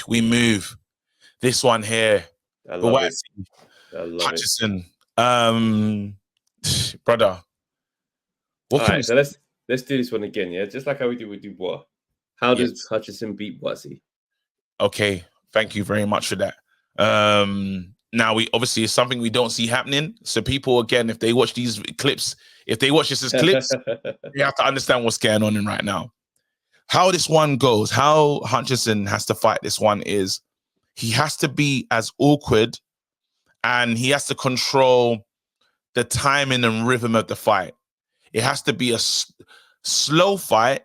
we move. This one here, I love it. Buatsi, I love Hutchison. Brother. All right, so let's do this one again, yeah? Just like how we do with Dubois. How does Hutchison beat Buatsi? Okay, thank you very much for that. Now we obviously it's something we don't see happening. So people, again, if they watch these clips, if they watch this as clips, they have to understand what's going on in right now. How this one goes, how Hutchison has to fight this one is he has to be as awkward and he has to control the timing and rhythm of the fight. It has to be a slow fight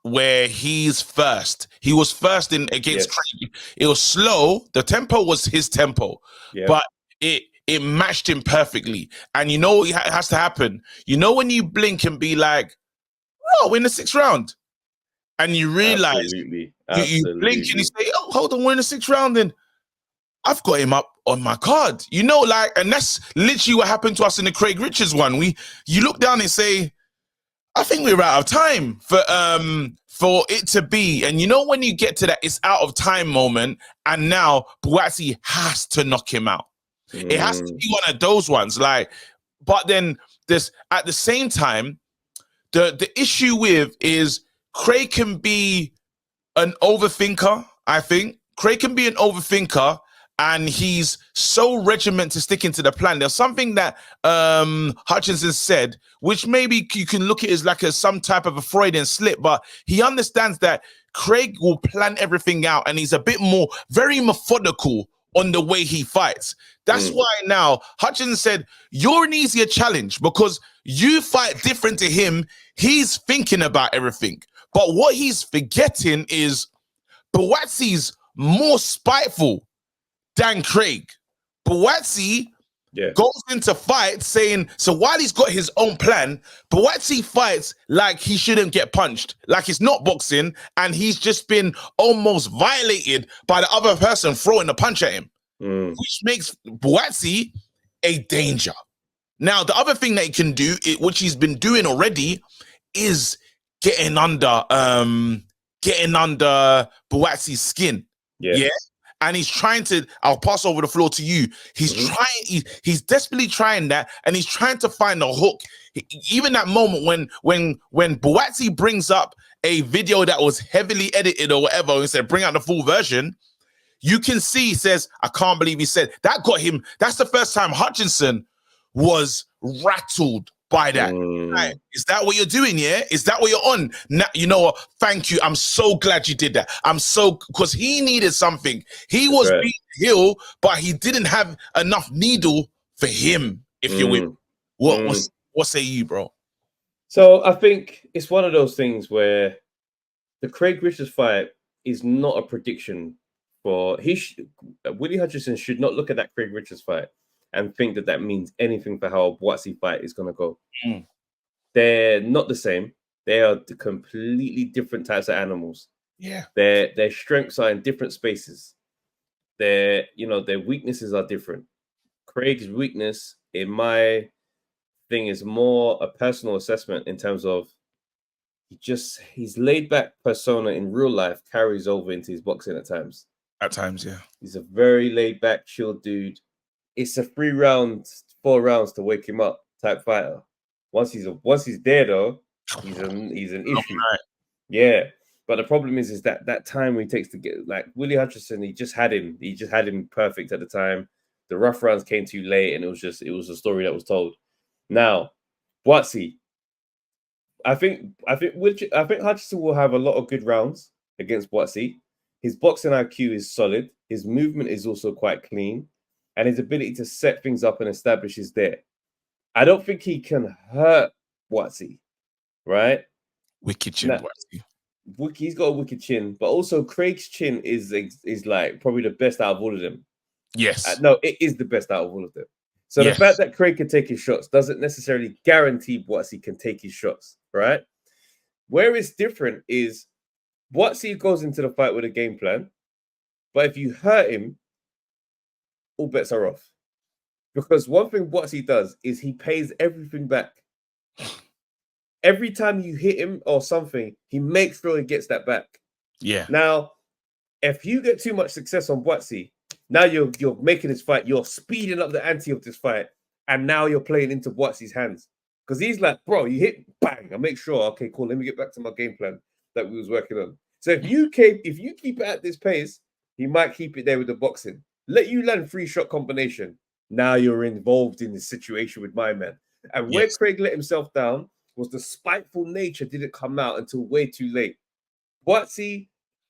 where he's first. He was first in against Craig. It was slow. The tempo was his tempo, but it matched him perfectly. And you know what has to happen? You know when you blink and be like, "Oh, we're in the 6th round," and you realize you blink and you say, "Oh, hold on, we're in the 6th round." Then I've got him up on my card. You know, like, and that's literally what happened to us in the Craig Richards one. You look down and say, I think we're out of time for it to be. And you know when you get to that it's out of time moment, and now Buatsi has to knock him out. It has to be one of those ones. Like, but then this at the same time, the issue with is Craig can be an overthinker, I think. Craig can be an overthinker. And he's so regimented to sticking to the plan. There's something that Hutchinson said, which maybe you can look at as like some type of a Freudian slip, but he understands that Craig will plan everything out and he's a bit more, very methodical on the way he fights. That's why now Hutchinson said, you're an easier challenge because you fight different to him. He's thinking about everything. But what he's forgetting is Buatsi's more spiteful than Craig. Buatsi goes into fight saying, so while he's got his own plan, Buatsi fights like he shouldn't get punched, like it's not boxing, and he's just been almost violated by the other person throwing a punch at him, which makes Buatsi a danger. Now, the other thing that he can do, which he's been doing already, is getting under Buatsi's skin. Yeah. And he's trying to, I'll pass over the floor to you. He's trying, he's desperately trying that, and he's trying to find a hook. Even that moment when Buatsi brings up a video that was heavily edited or whatever, and said, bring out the full version, you can see, he says, I can't believe he said, that got him, that's the first time Hutchinson was rattled by that. Right. Is that what you're doing? Yeah. Is that what you're on? Now, you know what? Thank you. I'm so glad you did that. Because he needed something. He was being healed, but he didn't have enough needle for him. If you're with what say you, bro? So I think it's one of those things where the Craig Richards fight is not a prediction for Willie Hutchinson should not look at that Craig Richards fight and think that that means anything for how a Buatsi fight is going to go. They're not the same. They are completely different types of animals. Yeah. Their strengths are in different spaces. Their weaknesses are different. Craig's weakness, in my thing, is more a personal assessment in terms of his laid back persona in real life carries over into his boxing at times. At times, yeah. He's a very laid back, chill dude. It's a 4 rounds to wake him up type fighter. Once he's there though, he's an issue. Right. Yeah. But the problem is that time he takes to get, like Willie Hutchinson, he just had him perfect at the time. The rough rounds came too late, and it was a story that was told. Now, Buatsi, I think Hutchinson will have a lot of good rounds against Buatsi. His boxing IQ is solid. His movement is also quite clean. And his ability to set things up and establish is there. I don't think he can hurt Buatsi, right? Wicked chin, Buatsi. He's got a wicked chin, but also Craig's chin is like probably the best out of all of them. Yes. No, it is the best out of all of them. So the fact that Craig can take his shots doesn't necessarily guarantee Buatsi can take his shots, right? Where it's different is Buatsi goes into the fight with a game plan, but if you hurt him, all bets are off. Because one thing Buatsi does is he pays everything back. Every time you hit him or something, he makes sure he gets that back. Yeah. Now, if you get too much success on Buatsi, now you're making this fight, you're speeding up the ante of this fight, and now you're playing into Buatsi's hands. Because he's like, bro, you hit, bang, I make sure, okay, cool, let me get back to my game plan that we was working on. So if you keep it at this pace, he might keep it there with the boxing. Let you land 3-shot combination. Now you're involved in the situation with my man. And where Craig let himself down was the spiteful nature didn't come out until way too late. Buatsi,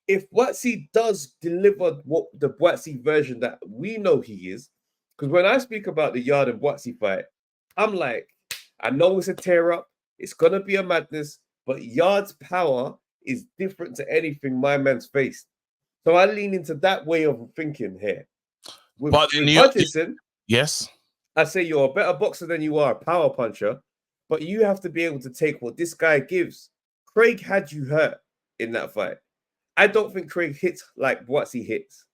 if Buatsi does deliver what the Buatsi version that we know he is, because when I speak about the Yard and Buatsi fight, I'm like, I know it's a tear up, it's gonna be a madness, but Yard's power is different to anything my man's faced. So I lean into that way of thinking here. With Hutchinson, yes, I say you're a better boxer than you are a power puncher, but you have to be able to take what this guy gives. Craig had you hurt in that fight. I don't think Craig hits like Buatsi hits.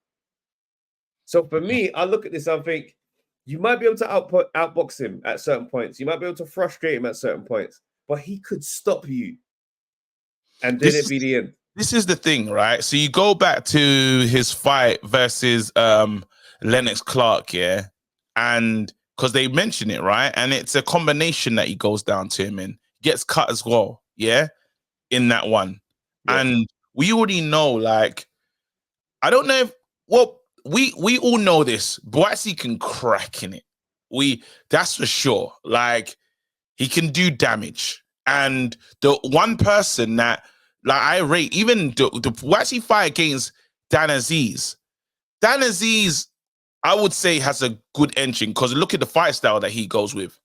So for me, I look at this, I think you might be able to outbox him at certain points. You might be able to frustrate him at certain points, but he could stop you. And then it'd be the end. This is the thing, right? So you go back to his fight versus Lennox Clark, yeah? And because they mention it, right? And it's a combination that he goes down to him and gets cut as well, yeah? In that one. Yeah. And we already know, like, I don't know if, well, we all know this. Buatsi can crack in it. That's for sure. Like, he can do damage. And the one person that, like, I rate, even the Buatsi fight against Dan Aziz, I would say, has a good engine because look at the fight style that he goes with.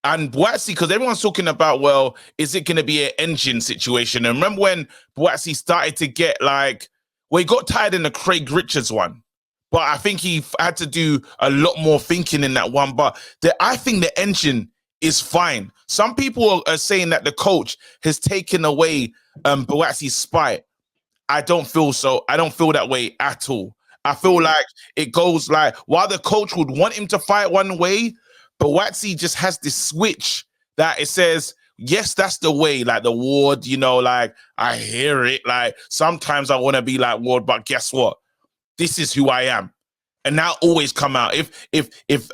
And Buatsi, because everyone's talking about, well, is it going to be an engine situation? And remember when Buatsi started to get like, well, he got tired in the Craig Richards one, but I think he had to do a lot more thinking in that one. But I think the engine is fine. Some people are saying that the coach has taken away Buatsi's spite. I don't feel so. I don't feel that way at all. I feel like it goes like, while the coach would want him to fight one way, Buatsi just has this switch that it says, yes, that's the way, like the Ward, you know, like I hear it. Like sometimes I want to be like Ward, but guess what? This is who I am. And that always come out. If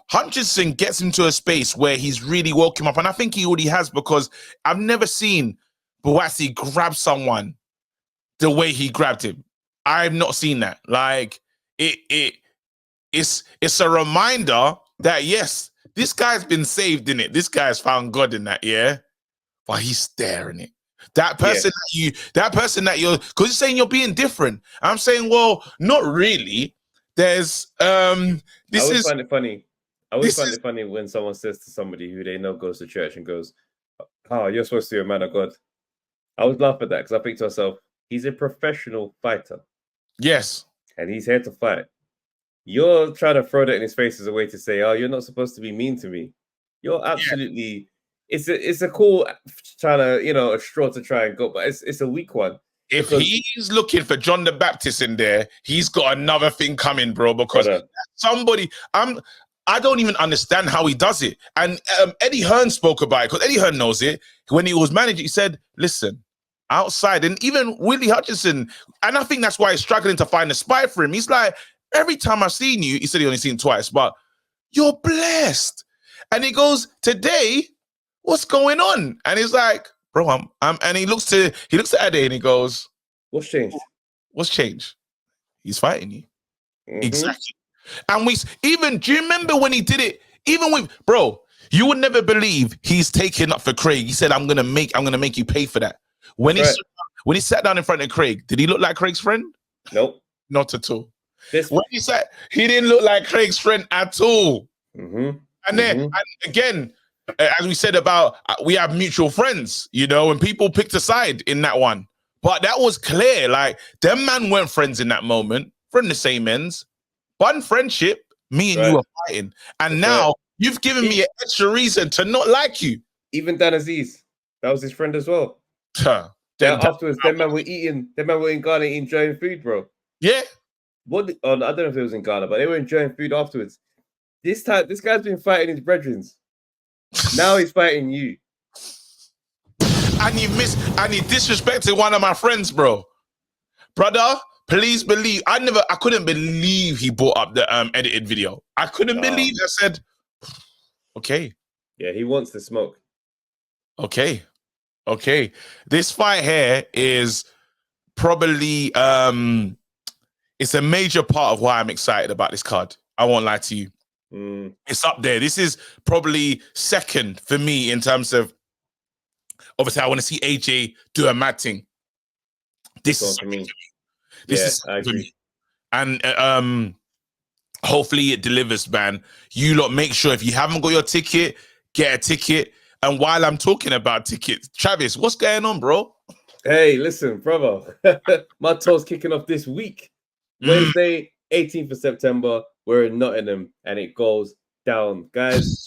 Hutchinson gets into a space where he's really woke him up, and I think he already has, because I've never seen Buatsi grab someone the way he grabbed him. I've not seen that. Like it's a reminder that yes, this guy's been saved in it. This guy's found God in that, yeah. But he's staring it. That person that you're, because you're saying you're being different. I'm saying, well, not really. There's I always find it funny. I always find it funny when someone says to somebody who they know goes to church and goes, "Oh, you're supposed to be a man of God." I always laugh at that because I think to myself, he's a professional fighter. Yes. And he's here to fight. You're trying to throw that in his face as a way to say, "Oh, you're not supposed to be mean to me." You're absolutely. Yeah. It's a cool trying to, you know, a straw to try and go, but it's a weak one. If he's looking for John the Baptist in there, he's got another thing coming, bro. Because somebody, I don't even understand how he does it. And Eddie Hearn spoke about it because Eddie Hearn knows it. When he was managing, he said, "Listen, outside," and even Willie Hutchinson, and I think that's why he's struggling to find a spot for him. He's like, every time I've seen you, he said he only seen twice, but you're blessed. And he goes, today, what's going on? And he's like, bro, I'm and he looks to Ade and he goes, what's changed? What's changed? He's fighting you. Mm-hmm. Exactly. And do you remember when he did it? Even with, bro, you would never believe he's taking up for Craig. He said, I'm gonna make you pay for that. When he sat down in front of Craig, did he look like Craig's friend? Nope. Not at all. When he sat, he didn't look like Craig's friend at all. Mm-hmm. And then, and again, as we said about, we have mutual friends, you know, and people picked a side in that one. But that was clear. Like, them man weren't friends in that moment, from the same ends. One friendship, me and you are fighting. And now you've given me an extra reason to not like you. Even Dan Aziz, that was his friend as well. Afterwards, them man were in Ghana enjoying food, bro. Yeah. I don't know if it was in Ghana, but they were enjoying food afterwards. This guy's been fighting his brethren. Now he's fighting you. And he disrespected one of my friends, bro. brother. Please believe. I couldn't believe he brought up the edited video. I couldn't believe. I said, okay. Yeah, he wants the smoke. Okay. This fight here is probably it's a major part of why I'm excited about this card. I won't lie to you. It's up there. This is probably second for me in terms of, obviously I want to see AJ do a mad thing. This is something to me. This is I agree. And hopefully it delivers, man. You lot make sure if you haven't got your ticket, get a ticket. And while I'm talking about tickets, Travis, what's going on, bro? Hey, listen, brother. My tour's kicking off this week. Wednesday, 18th of September. We're in Nottingham, and it goes down. Guys,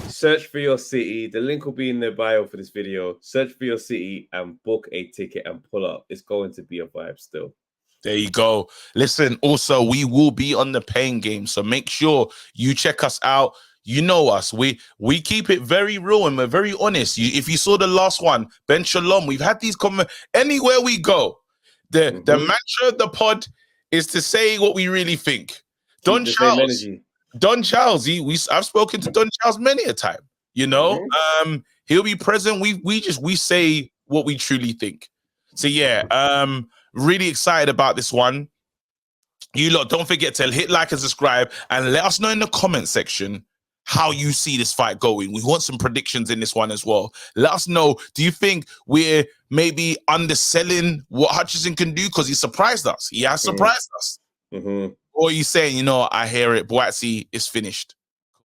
search for your city. The link will be in the bio for this video. Search for your city and book a ticket and pull up. It's going to be a vibe still. There you go. Listen, also, we will be on the paying game, so make sure you check us out. You know us. We keep it very real and we're very honest. If you saw the last one, Ben Shalom, we've had these comments anywhere we go. The mantra of the pod is to say what we really think. Don Charles, I've spoken to Don Charles many a time. You know, he'll be present. We say what we truly think. So yeah, really excited about this one. You lot, don't forget to hit like and subscribe and let us know in the comment section how you see this fight going. We want some predictions in this one as well. Let us know, do you think we're maybe underselling what Hutchinson can do because he surprised us? He has surprised us. Or are you saying, you know, I hear it, Buatsi is finished?